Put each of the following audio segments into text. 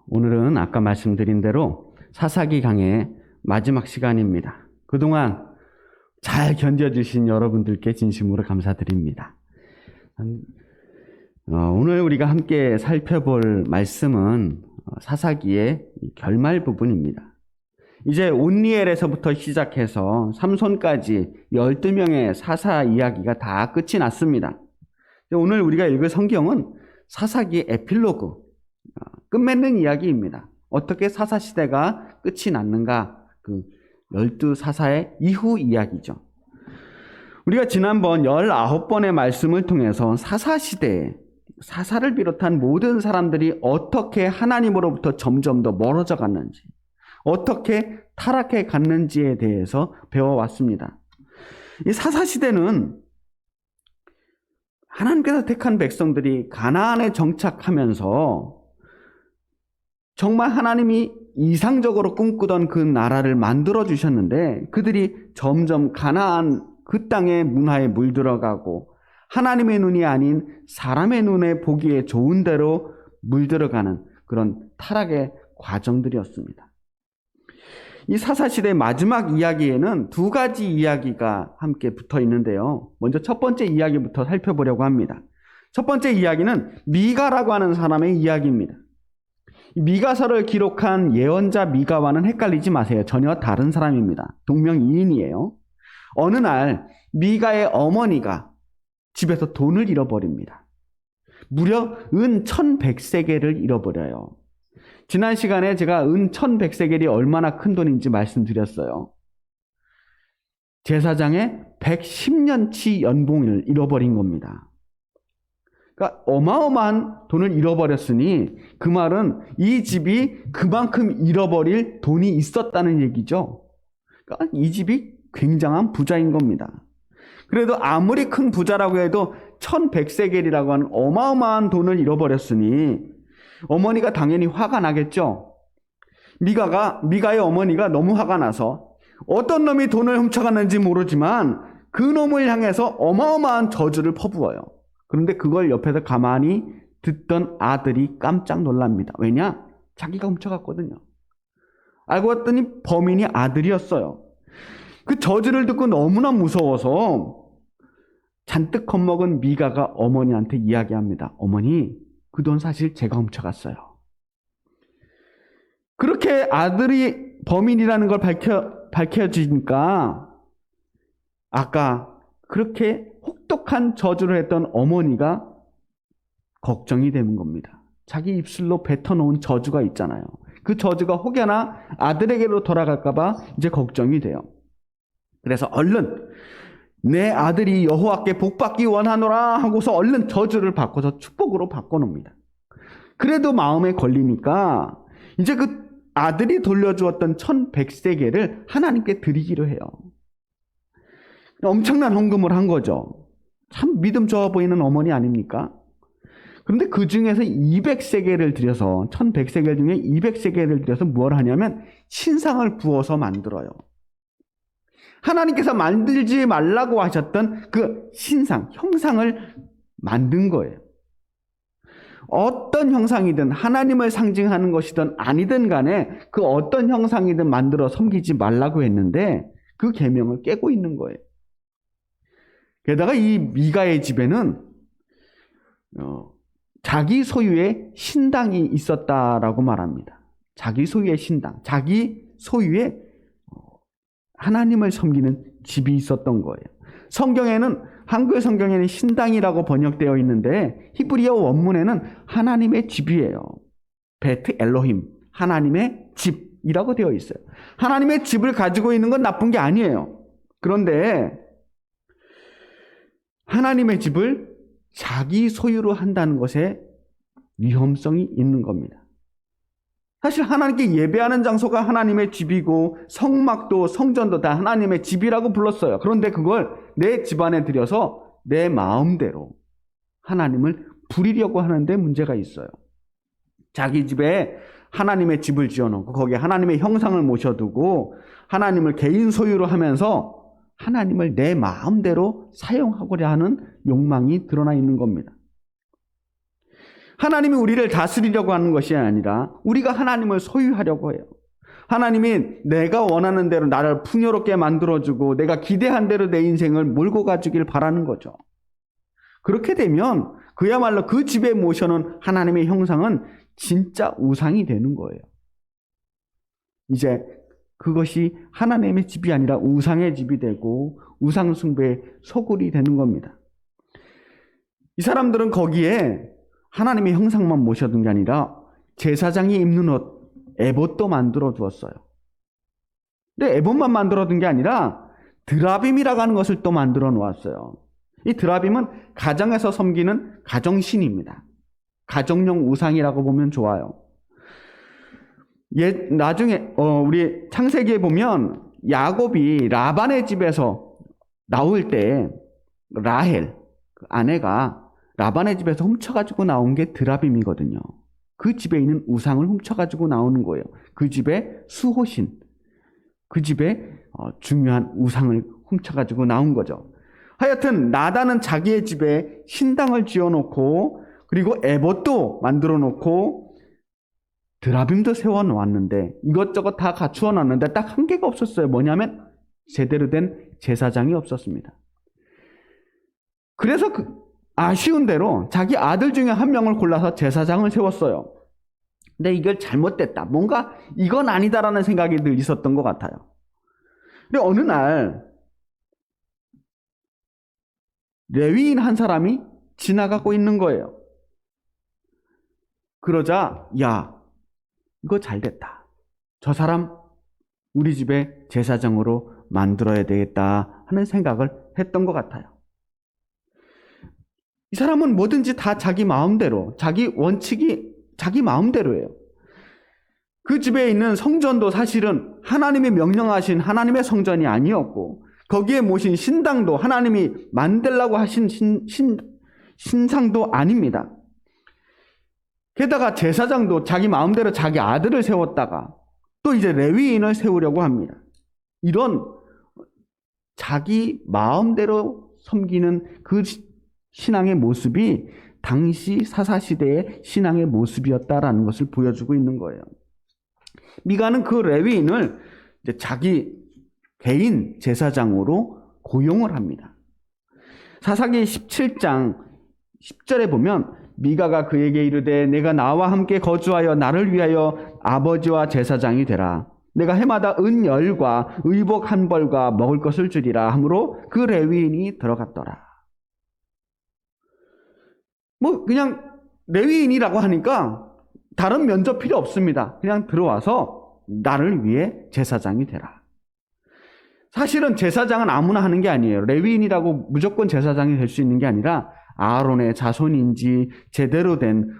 오늘은 아까 말씀드린 대로 사사기 강의 마지막 시간입니다. 그동안 잘 견뎌주신 여러분들께 진심으로 감사드립니다. 오늘 우리가 함께 살펴볼 말씀은 사사기의 결말 부분입니다. 이제 온니엘에서부터 시작해서 삼손까지 12명의 사사 이야기가 다 끝이 났습니다. 오늘 우리가 읽을 성경은 사사기 에필로그, 끝맺는 이야기입니다. 어떻게 사사시대가 끝이 났는가, 그 12사사의 이후 이야기죠. 우리가 지난번 19번의 말씀을 통해서 사사시대에 사사를 비롯한 모든 사람들이 어떻게 하나님으로부터 점점 더 멀어져 갔는지, 어떻게 타락해 갔는지에 대해서 배워왔습니다. 이 사사시대는 하나님께서 택한 백성들이 가나안에 정착하면서 정말 하나님이 이상적으로 꿈꾸던 그 나라를 만들어 주셨는데, 그들이 점점 가나안 그 땅의 문화에 물들어가고 하나님의 눈이 아닌 사람의 눈에 보기에 좋은 대로 물들어가는 그런 타락의 과정들이었습니다. 이 사사시대 마지막 이야기에는 두 가지 이야기가 함께 붙어 있는데요. 먼저 첫 번째 이야기부터 살펴보려고 합니다. 첫 번째 이야기는 미가라고 하는 사람의 이야기입니다. 미가서를 기록한 예언자 미가와는 헷갈리지 마세요. 전혀 다른 사람입니다. 동명이인이에요. 어느 날 미가의 어머니가 집에서 돈을 잃어버립니다. 무려 은 1100세겔을 잃어버려요. 지난 시간에 제가 은 1100세겔이 얼마나 큰 돈인지 말씀드렸어요. 제사장의 110년치 연봉을 잃어버린 겁니다. 그러니까 어마어마한 돈을 잃어버렸으니 그 말은 이 집이 그만큼 잃어버릴 돈이 있었다는 얘기죠. 그러니까 이 집이 굉장한 부자인 겁니다. 그래도 아무리 큰 부자라고 해도 1100세겔이라고 하는 어마어마한 돈을 잃어버렸으니 어머니가 당연히 화가 나겠죠. 미가의 어머니가 너무 화가 나서 어떤 놈이 돈을 훔쳐갔는지 모르지만 그 놈을 향해서 어마어마한 저주를 퍼부어요. 그런데 그걸 옆에서 가만히 듣던 아들이 깜짝 놀랍니다. 왜냐? 자기가 훔쳐갔거든요. 알고 봤더니 범인이 아들이었어요. 그 저주를 듣고 너무나 무서워서 잔뜩 겁먹은 미가가 어머니한테 이야기합니다. 어머니, 그 돈 사실 제가 훔쳐갔어요. 그렇게 아들이 범인이라는 걸 밝혀지니까 아까 그렇게 혹독한 저주를 했던 어머니가 걱정이 되는 겁니다. 자기 입술로 뱉어놓은 저주가 있잖아요. 그 저주가 혹여나 아들에게로 돌아갈까 봐 이제 걱정이 돼요. 그래서 얼른 내 아들이 여호와께 복받기 원하노라 하고서 얼른 저주를 바꿔서 축복으로 바꿔놓습니다. 그래도 마음에 걸리니까 이제 그 아들이 돌려주었던 1100세겔을 하나님께 드리기로 해요. 엄청난 헌금을 한 거죠. 참 믿음 좋아 보이는 어머니 아닙니까? 그런데 그 중에서 200세겔을 들여서 1100세겔 중에 200세겔을 들여서 뭘 하냐면 신상을 부어서 만들어요. 하나님께서 만들지 말라고 하셨던 그 신상, 형상을 만든 거예요. 어떤 형상이든 하나님을 상징하는 것이든 아니든 간에 그 어떤 형상이든 만들어 섬기지 말라고 했는데 그 계명을 깨고 있는 거예요. 게다가 이 미가의 집에는 자기 소유의 신당이 있었다라고 말합니다. 자기 소유의 신당, 자기 소유의 하나님을 섬기는 집이 있었던 거예요. 성경에는, 한글 성경에는 신당이라고 번역되어 있는데 히브리어 원문에는 하나님의 집이에요. 베트 엘로힘, 하나님의 집이라고 되어 있어요. 하나님의 집을 가지고 있는 건 나쁜 게 아니에요. 그런데 하나님의 집을 자기 소유로 한다는 것에 위험성이 있는 겁니다. 사실 하나님께 예배하는 장소가 하나님의 집이고 성막도 성전도 다 하나님의 집이라고 불렀어요. 그런데 그걸 내 집안에 들여서 내 마음대로 하나님을 부리려고 하는데 문제가 있어요. 자기 집에 하나님의 집을 지어놓고 거기에 하나님의 형상을 모셔두고 하나님을 개인 소유로 하면서 하나님을 내 마음대로 사용하고자 하는 욕망이 드러나 있는 겁니다. 하나님이 우리를 다스리려고 하는 것이 아니라 우리가 하나님을 소유하려고 해요. 하나님이 내가 원하는 대로 나를 풍요롭게 만들어주고 내가 기대한 대로 내 인생을 몰고 가주길 바라는 거죠. 그렇게 되면 그야말로 그 집에 모셔놓은 하나님의 형상은 진짜 우상이 되는 거예요. 이제 그것이 하나님의 집이 아니라 우상의 집이 되고 우상 숭배의 소굴이 되는 겁니다. 이 사람들은 거기에 하나님의 형상만 모셔둔 게 아니라 제사장이 입는 옷, 에봇도 만들어 두었어요. 근데 에봇만 만들어 둔 게 아니라 드라빔이라고 하는 것을 또 만들어 놓았어요. 이 드라빔은 가정에서 섬기는 가정신입니다. 가정용 우상이라고 보면 좋아요. 나중에 우리 창세기에 보면 야곱이 라반의 집에서 나올 때 라헬 그 아내가 라반의 집에서 훔쳐가지고 나온 게 드라빔이거든요. 그 집에 있는 우상을 훔쳐가지고 나오는 거예요. 그 집의 수호신, 그 집의 중요한 우상을 훔쳐가지고 나온 거죠. 하여튼 나단은 자기의 집에 신당을 지어놓고 그리고 에봇도 만들어놓고 드라빔도 세워놓았는데 이것저것 다 갖추어 놨는데 딱 한 개가 없었어요. 뭐냐면 제대로 된 제사장이 없었습니다. 그래서 아쉬운 대로 자기 아들 중에 한 명을 골라서 제사장을 세웠어요. 근데 이걸 잘못됐다. 뭔가 이건 아니다라는 생각이 늘 있었던 것 같아요. 근데 어느 날 레위인 한 사람이 지나가고 있는 거예요. 그러자 야, 이거 잘됐다. 저 사람 우리 집에 제사장으로 만들어야 되겠다 하는 생각을 했던 것 같아요. 이 사람은 뭐든지 다 자기 마음대로, 자기 원칙이 자기 마음대로예요. 그 집에 있는 성전도 사실은 하나님이 명령하신 하나님의 성전이 아니었고 거기에 모신 신당도 하나님이 만들라고 하신 신상도 아닙니다. 게다가 제사장도 자기 마음대로 자기 아들을 세웠다가 또 이제 레위인을 세우려고 합니다. 이런 자기 마음대로 섬기는 그 신앙의 모습이 당시 사사시대의 신앙의 모습이었다라는 것을 보여주고 있는 거예요. 미가는 그 레위인을 이제 자기 개인 제사장으로 고용을 합니다. 사사기 17장 10절에 보면 미가가 그에게 이르되 내가 나와 함께 거주하여 나를 위하여 아버지와 제사장이 되라. 내가 해마다 은열과 의복 한 벌과 먹을 것을 주리라 하므로 그 레위인이 들어갔더라. 그냥 레위인이라고 하니까 다른 면접 필요 없습니다. 그냥 들어와서 나를 위해 제사장이 되라. 사실은 제사장은 아무나 하는 게 아니에요. 레위인이라고 무조건 제사장이 될 수 있는 게 아니라 아론의 자손인지 제대로 된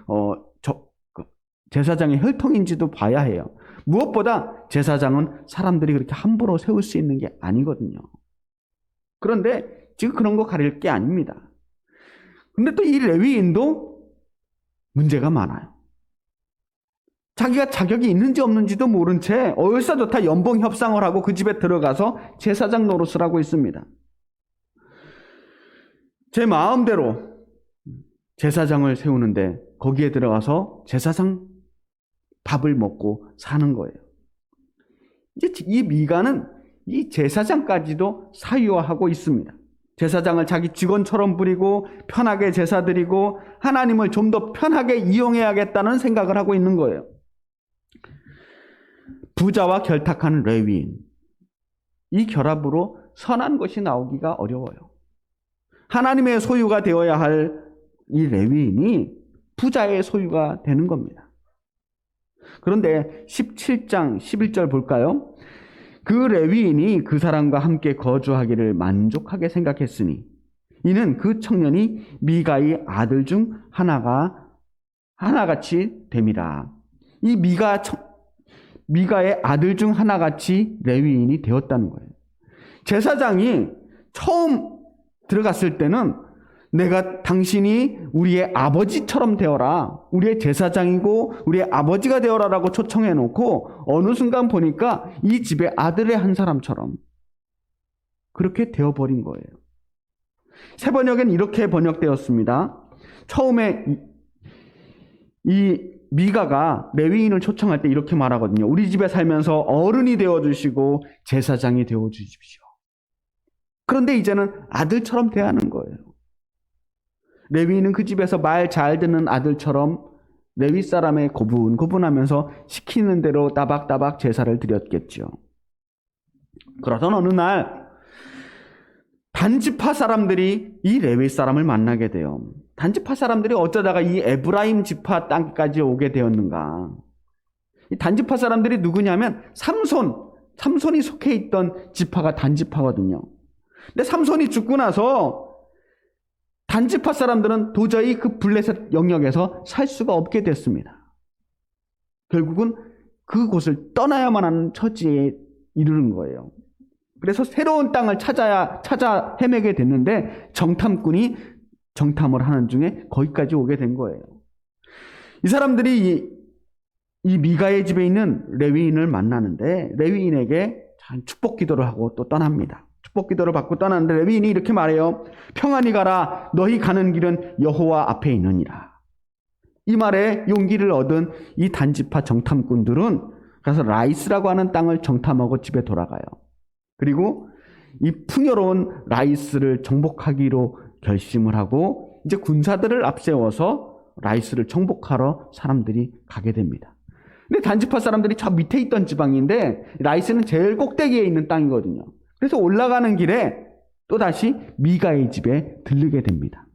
제사장의 혈통인지도 봐야 해요. 무엇보다 제사장은 사람들이 그렇게 함부로 세울 수 있는 게 아니거든요. 그런데 지금 그런 거 가릴 게 아닙니다. 근데 또 이 레위인도 문제가 많아요. 자기가 자격이 있는지 없는지도 모른 채 얼싸좋다 연봉 협상을 하고 그 집에 들어가서 제사장 노릇을 하고 있습니다. 제 마음대로 제사장을 세우는데 거기에 들어가서 제사장 밥을 먹고 사는 거예요. 이제 이 미가는 이 제사장까지도 사유화하고 있습니다. 제사장을 자기 직원처럼 부리고 편하게 제사 드리고 하나님을 좀 더 편하게 이용해야겠다는 생각을 하고 있는 거예요. 부자와 결탁한 레위인, 이 결합으로 선한 것이 나오기가 어려워요. 하나님의 소유가 되어야 할 이 레위인이 부자의 소유가 되는 겁니다. 그런데 17장 11절 볼까요? 그 레위인이 그 사람과 함께 거주하기를 만족하게 생각했으니 이는 그 청년이 미가의 아들 중 하나같이 됨이라. 이 미가의 아들 중 하나같이 레위인이 되었다는 거예요. 제사장이 처음 들어갔을 때는 내가 당신이 우리의 아버지처럼 되어라, 우리의 제사장이고 우리의 아버지가 되어라라고 초청해 놓고 어느 순간 보니까 이 집의 아들의 한 사람처럼 그렇게 되어버린 거예요. 새 번역엔 이렇게 번역되었습니다. 처음에 이 미가가 레위인을 초청할 때 이렇게 말하거든요. 우리 집에 살면서 어른이 되어주시고 제사장이 되어주십시오. 그런데 이제는 아들처럼 대하는 거예요. 레위인은 그 집에서 말 잘 듣는 아들처럼 레위 사람의 고분고분하면서 시키는 대로 따박따박 제사를 드렸겠죠. 그러던 어느 날 단지파 사람들이 이 레위 사람을 만나게 돼요. 단지파 사람들이 어쩌다가 이 에브라임 지파 땅까지 오게 되었는가. 이 단지파 사람들이 누구냐면 삼손이 속해 있던 지파가 단지파거든요. 근데 삼손이 죽고 나서 단지파 사람들은 도저히 그 블레셋 영역에서 살 수가 없게 됐습니다. 결국은 그곳을 떠나야만 하는 처지에 이르는 거예요. 그래서 새로운 땅을 찾아 헤매게 됐는데 정탐꾼이 정탐을 하는 중에 거기까지 오게 된 거예요. 이 사람들이 이 미가의 집에 있는 레위인을 만나는데 레위인에게 축복 기도를 하고 또 떠납니다. 축복 기도를 받고 떠나는데 레위인이 이렇게 말해요. 평안히 가라. 너희 가는 길은 여호와 앞에 있느니라. 이 말에 용기를 얻은 이 단지파 정탐꾼들은 가서 라이스라고 하는 땅을 정탐하고 집에 돌아가요. 그리고 이 풍요로운 라이스를 정복하기로 결심을 하고 이제 군사들을 앞세워서 라이스를 정복하러 사람들이 가게 됩니다. 근데 단지파 사람들이 저 밑에 있던 지방인데 라이스는 제일 꼭대기에 있는 땅이거든요. 그래서 올라가는 길에 또다시 미가의 집에 들르게 됩니다.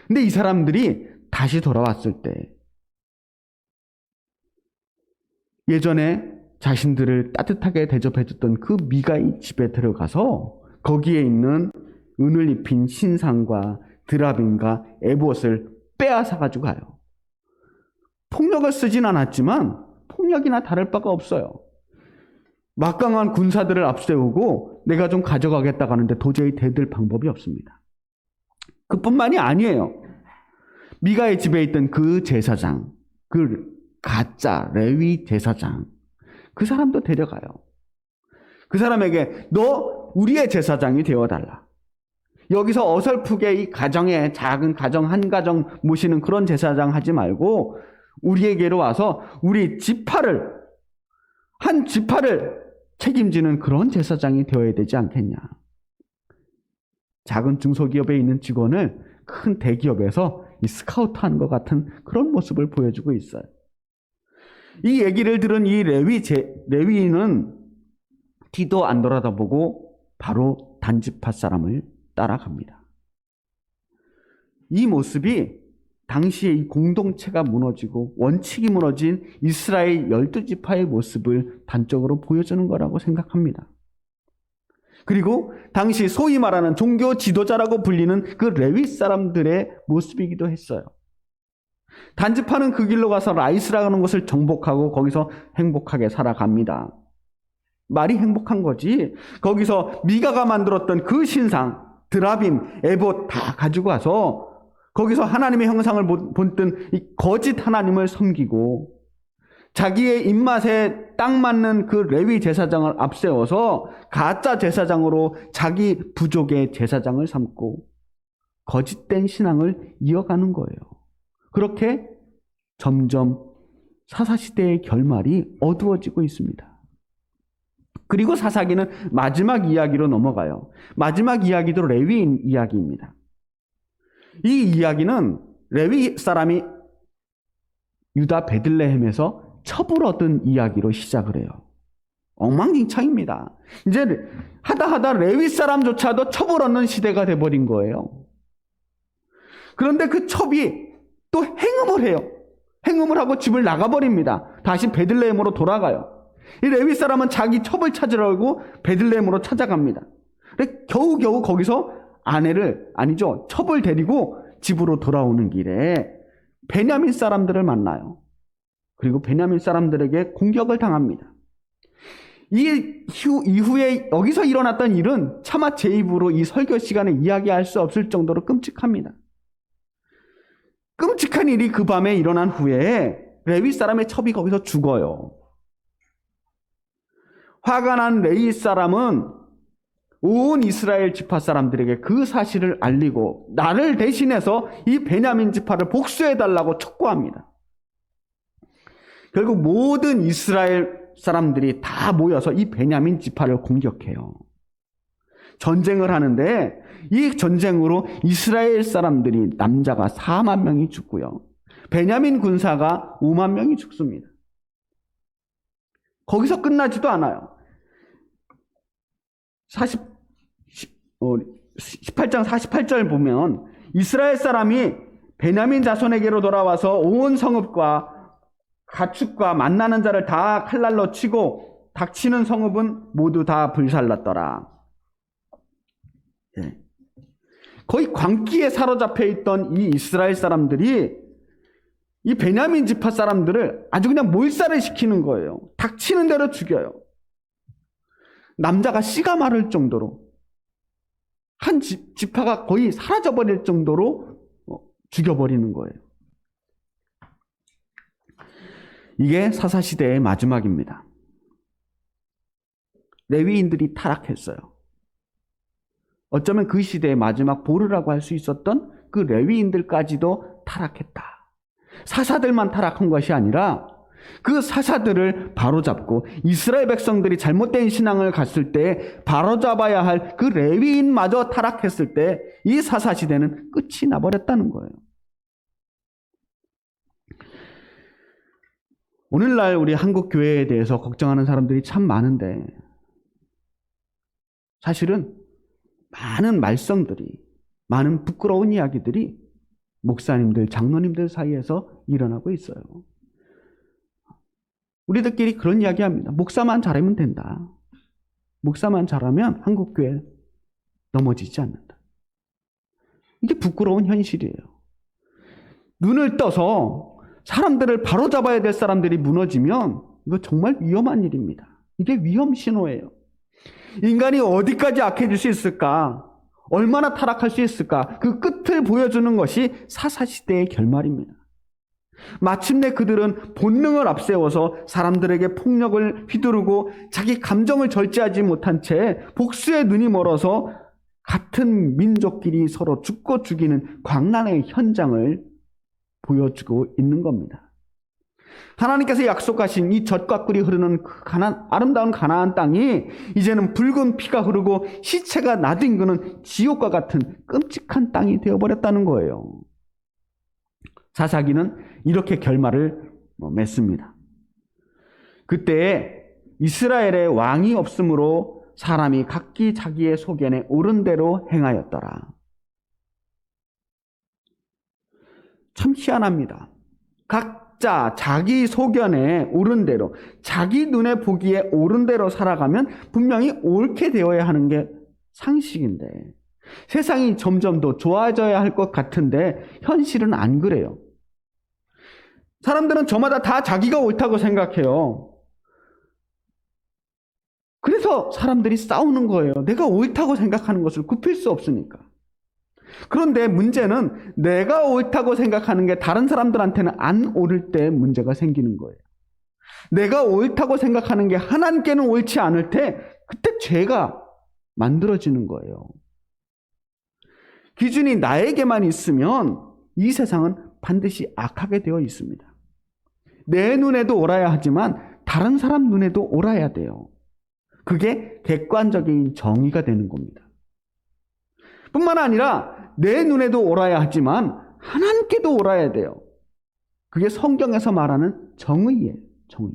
근데 이 사람들이 다시 돌아왔을 때 예전에 자신들을 따뜻하게 대접해줬던 그 미가의 집에 들어가서 거기에 있는 은을 입힌 신상과 드라빔과 에봇을 빼앗아가지고 가요. 폭력을 쓰진 않았지만 폭력이나 다를 바가 없어요. 막강한 군사들을 앞세우고 내가 좀 가져가겠다고 하는데 도저히 대들 방법이 없습니다. 그뿐만이 아니에요. 미가의 집에 있던 그 제사장, 그 가짜 레위 제사장, 그 사람도 데려가요. 그 사람에게 너 우리의 제사장이 되어달라. 여기서 어설프게 이 가정에 작은 가정 한 가정 모시는 그런 제사장 하지 말고 우리에게로 와서 우리 한 지파를 책임지는 그런 제사장이 되어야 되지 않겠냐. 작은 중소기업에 있는 직원을 큰 대기업에서 이 스카우트한 것 같은 그런 모습을 보여주고 있어요. 이 얘기를 들은 이 레위인은 뒤도 안 돌아다보고 바로 단지파 사람을 따라갑니다. 이 모습이 당시에 이 공동체가 무너지고 원칙이 무너진 이스라엘 12지파의 모습을 단적으로 보여주는 거라고 생각합니다. 그리고 당시 소위 말하는 종교 지도자라고 불리는 그 레위 사람들의 모습이기도 했어요. 단지파는 그 길로 가서 라이스라는 곳을 정복하고 거기서 행복하게 살아갑니다. 말이 행복한 거지. 거기서 미가가 만들었던 그 신상, 드라빔, 에봇 다 가지고 와서 거기서 하나님의 형상을 본뜬 이 거짓 하나님을 섬기고 자기의 입맛에 딱 맞는 그 레위 제사장을 앞세워서 가짜 제사장으로 자기 부족의 제사장을 삼고 거짓된 신앙을 이어가는 거예요. 그렇게 점점 사사시대의 결말이 어두워지고 있습니다. 그리고 사사기는 마지막 이야기로 넘어가요. 마지막 이야기도 레위인 이야기입니다. 이 이야기는 레위 사람이 유다 베들레헴에서 첩을 얻은 이야기로 시작을 해요. 엉망진창입니다. 이제 하다 레위 사람조차도 첩을 얻는 시대가 돼버린 거예요. 그런데 그 첩이 또 행음을 해요. 행음을 하고 집을 나가버립니다. 다시 베들레헴으로 돌아가요. 이 레위 사람은 자기 첩을 찾으려고 베들레헴으로 찾아갑니다. 겨우겨우 거기서 첩을 데리고 집으로 돌아오는 길에 베냐민 사람들을 만나요. 그리고 베냐민 사람들에게 공격을 당합니다. 이후에 여기서 일어났던 일은 차마 제 입으로 이 설교 시간에 이야기할 수 없을 정도로 끔찍합니다. 끔찍한 일이 그 밤에 일어난 후에 레위 사람의 첩이 거기서 죽어요. 화가 난 레위 사람은 온 이스라엘 지파 사람들에게 그 사실을 알리고 나를 대신해서 이 베냐민 지파를 복수해달라고 촉구합니다. 결국 모든 이스라엘 사람들이 다 모여서 이 베냐민 지파를 공격해요. 전쟁을 하는데 이 전쟁으로 이스라엘 사람들이 남자가 4만 명이 죽고요. 베냐민 군사가 5만 명이 죽습니다. 거기서 끝나지도 않아요. 18장 48절 보면 이스라엘 사람이 베냐민 자손에게로 돌아와서 온 성읍과 가축과 만나는 자를 다 칼날로 치고 닥치는 성읍은 모두 다 불살랐더라. 예. 거의 광기에 사로잡혀 있던 이 이스라엘 사람들이 이 베냐민 지파 사람들을 아주 그냥 몰살을 시키는 거예요. 닥치는 대로 죽여요. 남자가 씨가 마를 정도로, 한 지파가 거의 사라져버릴 정도로 죽여버리는 거예요. 이게 사사시대의 마지막입니다. 레위인들이 타락했어요. 어쩌면 그 시대의 마지막 보루라고 할 수 있었던 그 레위인들까지도 타락했다. 사사들만 타락한 것이 아니라 그 사사들을 바로잡고 이스라엘 백성들이 잘못된 신앙을 갔을 때 바로잡아야 할 그 레위인마저 타락했을 때 이 사사시대는 끝이 나버렸다는 거예요. 오늘날 우리 한국 교회에 대해서 걱정하는 사람들이 참 많은데 사실은 많은 말썽들이, 많은 부끄러운 이야기들이 목사님들, 장로님들 사이에서 일어나고 있어요. 우리들끼리 그런 이야기합니다. 목사만 잘하면 된다. 목사만 잘하면 한국교회 넘어지지 않는다. 이게 부끄러운 현실이에요. 눈을 떠서 사람들을 바로잡아야 될 사람들이 무너지면 이거 정말 위험한 일입니다. 이게 위험 신호예요. 인간이 어디까지 악해질 수 있을까? 얼마나 타락할 수 있을까? 그 끝을 보여주는 것이 사사시대의 결말입니다. 마침내 그들은 본능을 앞세워서 사람들에게 폭력을 휘두르고 자기 감정을 절제하지 못한 채 복수의 눈이 멀어서 같은 민족끼리 서로 죽고 죽이는 광란의 현장을 보여주고 있는 겁니다. 하나님께서 약속하신 이 젖과 꿀이 흐르는 그 아름다운 가나안 땅이 이제는 붉은 피가 흐르고 시체가 나뒹구는 지옥과 같은 끔찍한 땅이 되어버렸다는 거예요. 사사기는 이렇게 결말을 맺습니다. 그때 이스라엘에 왕이 없으므로 사람이 각기 자기의 소견에 옳은 대로 행하였더라. 참 희한합니다. 각자 자기 소견에 옳은 대로, 자기 눈에 보기에 옳은 대로 살아가면 분명히 옳게 되어야 하는 게 상식인데 세상이 점점 더 좋아져야 할 것 같은데 현실은 안 그래요. 사람들은 저마다 다 자기가 옳다고 생각해요. 그래서 사람들이 싸우는 거예요. 내가 옳다고 생각하는 것을 굽힐 수 없으니까. 그런데 문제는 내가 옳다고 생각하는 게 다른 사람들한테는 안 옳을 때 문제가 생기는 거예요. 내가 옳다고 생각하는 게 하나님께는 옳지 않을 때 그때 죄가 만들어지는 거예요. 기준이 나에게만 있으면 이 세상은 반드시 악하게 되어 있습니다. 내 눈에도 옳아야 하지만 다른 사람 눈에도 옳아야 돼요. 그게 객관적인 정의가 되는 겁니다. 뿐만 아니라 내 눈에도 옳아야 하지만 하나님께도 옳아야 돼요. 그게 성경에서 말하는 정의예요. 정의.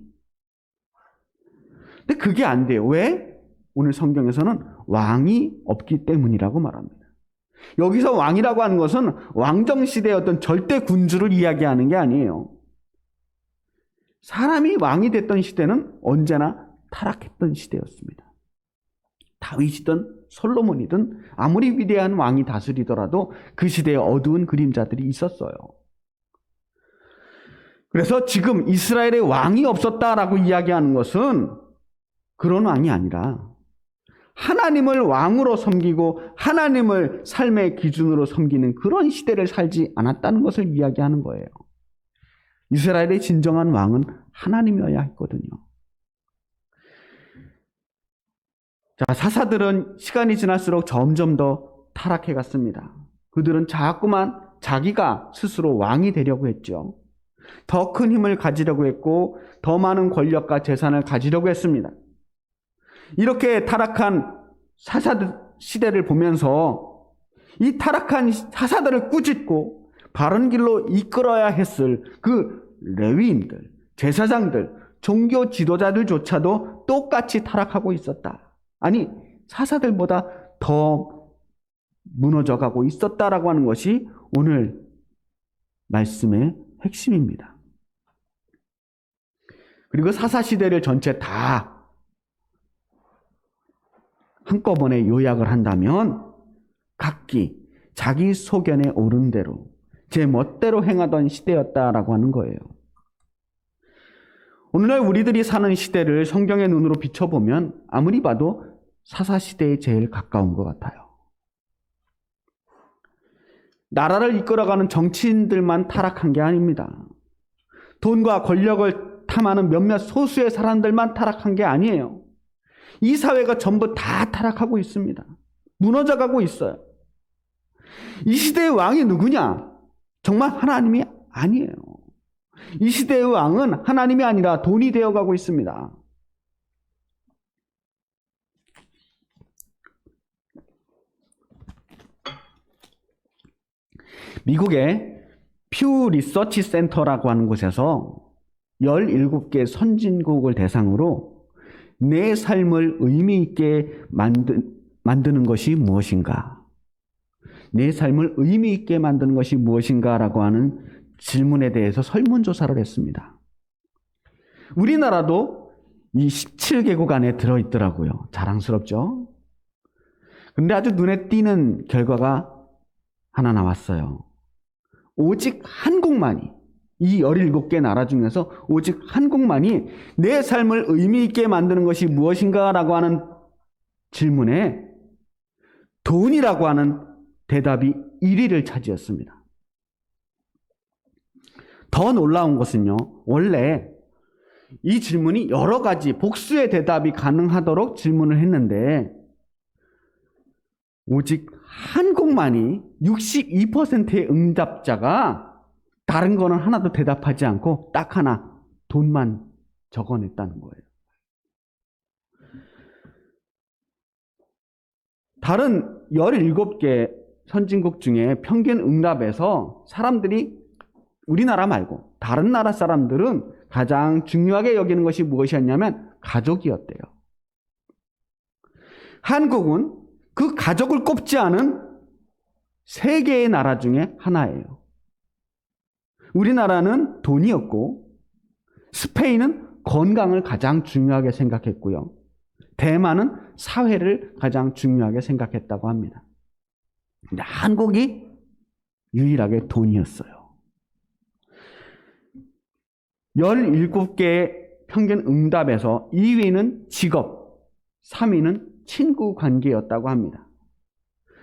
근데 그게 안 돼요. 왜? 오늘 성경에서는 왕이 없기 때문이라고 말합니다. 여기서 왕이라고 하는 것은 왕정시대의 어떤 절대 군주를 이야기하는 게 아니에요. 사람이 왕이 됐던 시대는 언제나 타락했던 시대였습니다. 다윗이든 솔로몬이든 아무리 위대한 왕이 다스리더라도 그 시대에 어두운 그림자들이 있었어요. 그래서 지금 이스라엘에 왕이 없었다라고 이야기하는 것은 그런 왕이 아니라 하나님을 왕으로 섬기고 하나님을 삶의 기준으로 섬기는 그런 시대를 살지 않았다는 것을 이야기하는 거예요. 이스라엘의 진정한 왕은 하나님이어야 했거든요. 자, 사사들은 시간이 지날수록 점점 더 타락해 갔습니다. 그들은 자꾸만 자기가 스스로 왕이 되려고 했죠. 더 큰 힘을 가지려고 했고 더 많은 권력과 재산을 가지려고 했습니다. 이렇게 타락한 사사들 시대를 보면서 이 타락한 사사들을 꾸짖고 바른 길로 이끌어야 했을 그 레위인들, 제사장들, 종교 지도자들조차도 똑같이 타락하고 있었다. 아니, 사사들보다 더 무너져가고 있었다라고 하는 것이 오늘 말씀의 핵심입니다. 그리고 사사시대를 전체 다 한꺼번에 요약을 한다면 각기 자기 소견에 오른 대로 제 멋대로 행하던 시대였다라고 하는 거예요. 오늘날 우리들이 사는 시대를 성경의 눈으로 비춰보면 아무리 봐도 사사시대에 제일 가까운 것 같아요. 나라를 이끌어가는 정치인들만 타락한 게 아닙니다. 돈과 권력을 탐하는 몇몇 소수의 사람들만 타락한 게 아니에요. 이 사회가 전부 다 타락하고 있습니다. 무너져가고 있어요. 이 시대의 왕이 누구냐? 정말 하나님이 아니에요. 이 시대의 왕은 하나님이 아니라 돈이 되어가고 있습니다. 미국의 퓨 리서치 센터라고 하는 곳에서 17개 선진국을 대상으로 내 삶을 의미 있게 만드는 것이 무엇인가? 내 삶을 의미 있게 만드는 것이 무엇인가라고 하는 질문에 대해서 설문조사를 했습니다. 우리나라도 이 17개국 안에 들어있더라고요. 자랑스럽죠? 근데 아주 눈에 띄는 결과가 하나 나왔어요. 오직 한국만이, 이 17개 나라 중에서 오직 한국만이 내 삶을 의미 있게 만드는 것이 무엇인가라고 하는 질문에 돈이라고 하는 대답이 1위를 차지했습니다. 더 놀라운 것은요, 원래 이 질문이 여러 가지 복수의 대답이 가능하도록 질문을 했는데 오직 한국만이 62%의 응답자가 다른 거는 하나도 대답하지 않고 딱 하나 돈만 적어냈다는 거예요. 다른 17개 선진국 중에 평균 응답에서 사람들이 우리나라 말고 다른 나라 사람들은 가장 중요하게 여기는 것이 무엇이었냐면 가족이었대요. 한국은 그 가족을 꼽지 않은 3개의 나라 중에 하나예요. 우리나라는 돈이었고 스페인은 건강을 가장 중요하게 생각했고요. 대만은 사회를 가장 중요하게 생각했다고 합니다. 근데 한국이 유일하게 돈이었어요. 17개의 평균 응답에서 2위는 직업, 3위는 친구 관계였다고 합니다.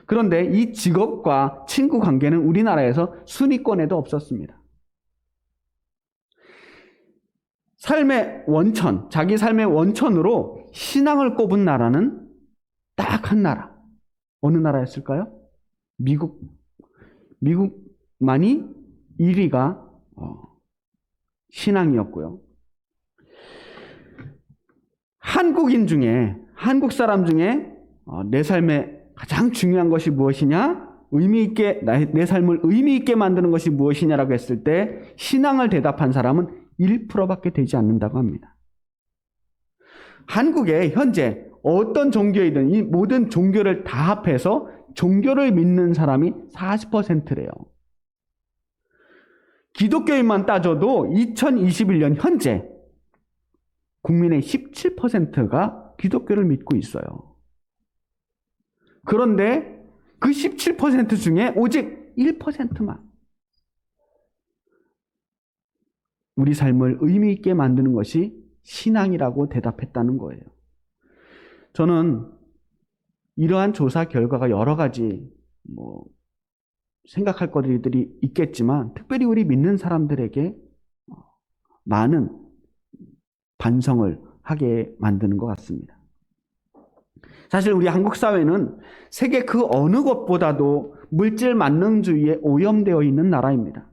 그런데 이 직업과 친구 관계는 우리나라에서 순위권에도 없었습니다. 삶의 원천, 자기 삶의 원천으로 신앙을 꼽은 나라는 딱 한 나라. 어느 나라였을까요? 미국만이 1위가 신앙이었고요. 한국 사람 중에 내 삶에 가장 중요한 것이 무엇이냐? 의미 있게, 내 삶을 의미 있게 만드는 것이 무엇이냐라고 했을 때 신앙을 대답한 사람은 1%밖에 되지 않는다고 합니다. 한국에 현재 어떤 종교이든 이 모든 종교를 다 합해서 종교를 믿는 사람이 40%래요. 기독교인만 따져도 2021년 현재 국민의 17%가 기독교를 믿고 있어요. 그런데 그 17% 중에 오직 1%만 우리 삶을 의미 있게 만드는 것이 신앙이라고 대답했다는 거예요. 저는 이러한 조사 결과가 여러 가지 생각할 것들이 있겠지만 특별히 우리 믿는 사람들에게 많은 반성을 하게 만드는 것 같습니다. 사실 우리 한국 사회는 세계 그 어느 곳보다도 물질 만능주의에 오염되어 있는 나라입니다.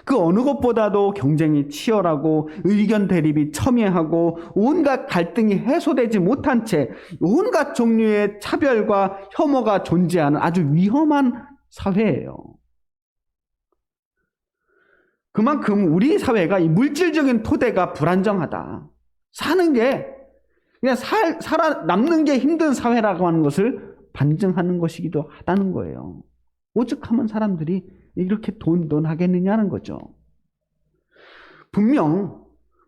그 어느 것보다도 경쟁이 치열하고 의견 대립이 첨예하고 온갖 갈등이 해소되지 못한 채 온갖 종류의 차별과 혐오가 존재하는 아주 위험한 사회예요. 그만큼 우리 사회가 이 물질적인 토대가 불안정하다. 사는 게 그냥 살아남는 게 힘든 사회라고 하는 것을 반증하는 것이기도 하다는 거예요. 오죽하면 사람들이 이렇게 돈 하겠느냐는 거죠. 분명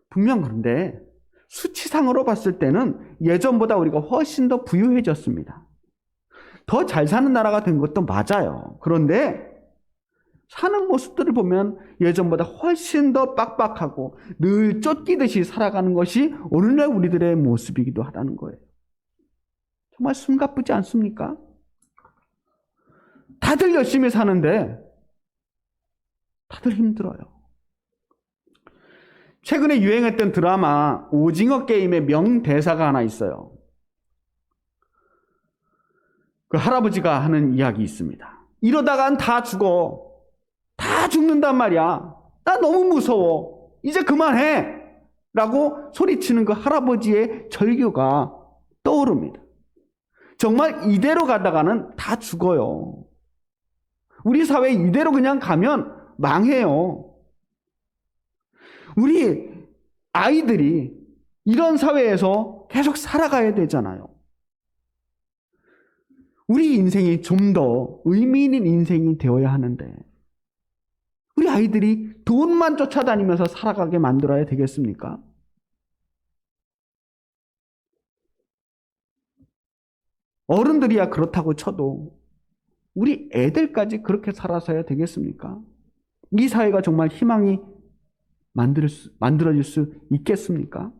그런데 수치상으로 봤을 때는 예전보다 우리가 훨씬 더 부유해졌습니다. 더 잘 사는 나라가 된 것도 맞아요. 그런데 사는 모습들을 보면 예전보다 훨씬 더 빡빡하고 늘 쫓기듯이 살아가는 것이 오늘날 우리들의 모습이기도 하다는 거예요. 정말 숨가쁘지 않습니까? 다들 열심히 사는데 다들 힘들어요. 최근에 유행했던 드라마 오징어 게임의 명대사가 하나 있어요. 그 할아버지가 하는 이야기 있습니다. 이러다간 다 죽어. 다 죽는단 말이야. 나 너무 무서워. 이제 그만해. 라고 소리치는 그 할아버지의 절규가 떠오릅니다. 정말 이대로 가다가는 다 죽어요. 우리 사회 이대로 그냥 가면 망해요. 우리 아이들이 이런 사회에서 계속 살아가야 되잖아요. 우리 인생이 좀 더 의미 있는 인생이 되어야 하는데 우리 아이들이 돈만 쫓아다니면서 살아가게 만들어야 되겠습니까? 어른들이야 그렇다고 쳐도 우리 애들까지 그렇게 살아서야 되겠습니까? 이 사회가 정말 희망이 만들어질 수 있겠습니까?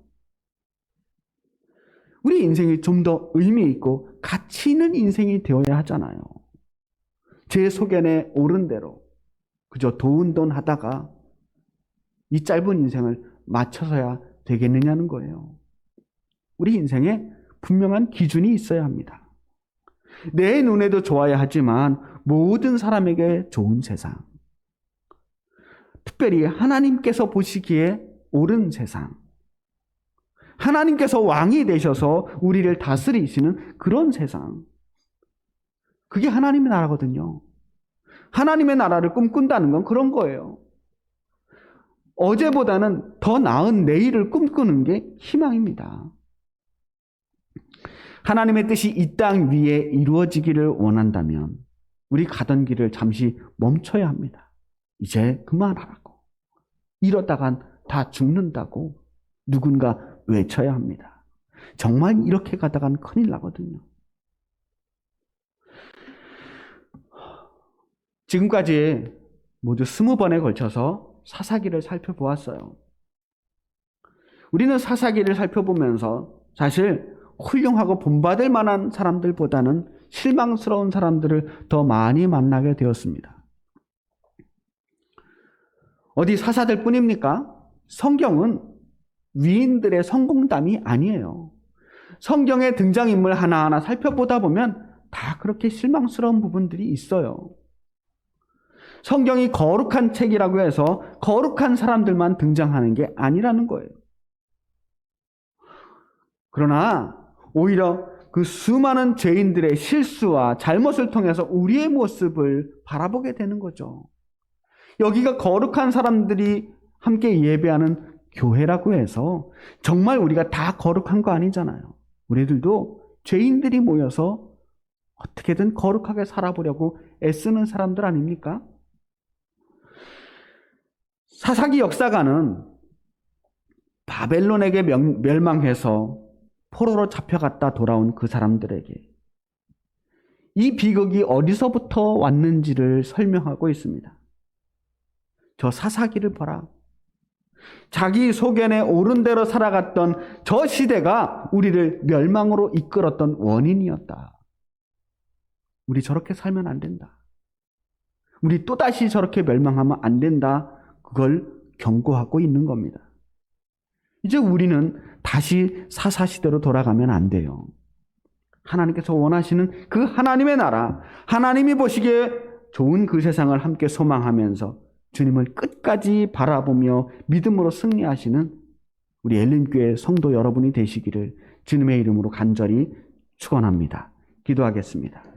우리 인생이 좀 더 의미 있고 가치 있는 인생이 되어야 하잖아요. 제 소견에 옳은 대로 그저 돈 하다가 이 짧은 인생을 마쳐서야 되겠느냐는 거예요. 우리 인생에 분명한 기준이 있어야 합니다. 내 눈에도 좋아야 하지만 모든 사람에게 좋은 세상. 특별히 하나님께서 보시기에 옳은 세상. 하나님께서 왕이 되셔서 우리를 다스리시는 그런 세상. 그게 하나님의 나라거든요. 하나님의 나라를 꿈꾼다는 건 그런 거예요. 어제보다는 더 나은 내일을 꿈꾸는 게 희망입니다. 하나님의 뜻이 이 땅 위에 이루어지기를 원한다면 우리 가던 길을 잠시 멈춰야 합니다. 이제 그만하라고. 이러다간 다 죽는다고 누군가 외쳐야 합니다. 정말 이렇게 가다간 큰일 나거든요. 지금까지 모두 20번에 걸쳐서 사사기를 살펴보았어요. 우리는 사사기를 살펴보면서 사실 훌륭하고 본받을 만한 사람들보다는 실망스러운 사람들을 더 많이 만나게 되었습니다. 어디 사사들 뿐입니까? 성경은 위인들의 성공담이 아니에요. 성경의 등장인물 하나하나 살펴보다 보면 다 그렇게 실망스러운 부분들이 있어요. 성경이 거룩한 책이라고 해서 거룩한 사람들만 등장하는 게 아니라는 거예요. 그러나 오히려 그 수많은 죄인들의 실수와 잘못을 통해서 우리의 모습을 바라보게 되는 거죠. 여기가 거룩한 사람들이 함께 예배하는 교회라고 해서 정말 우리가 다 거룩한 거 아니잖아요. 우리들도 죄인들이 모여서 어떻게든 거룩하게 살아보려고 애쓰는 사람들 아닙니까? 사사기 역사가는 바벨론에게 멸망해서 포로로 잡혀갔다 돌아온 그 사람들에게 이 비극이 어디서부터 왔는지를 설명하고 있습니다. 저 사사기를 봐라. 자기 소견에 옳은 대로 살아갔던 저 시대가 우리를 멸망으로 이끌었던 원인이었다. 우리 저렇게 살면 안 된다. 우리 또다시 저렇게 멸망하면 안 된다. 그걸 경고하고 있는 겁니다. 이제 우리는 다시 사사시대로 돌아가면 안 돼요. 하나님께서 원하시는 그 하나님의 나라, 하나님이 보시기에 좋은 그 세상을 함께 소망하면서 주님을 끝까지 바라보며 믿음으로 승리하시는 우리 엘림교회 성도 여러분이 되시기를 주님의 이름으로 간절히 축원합니다. 기도하겠습니다.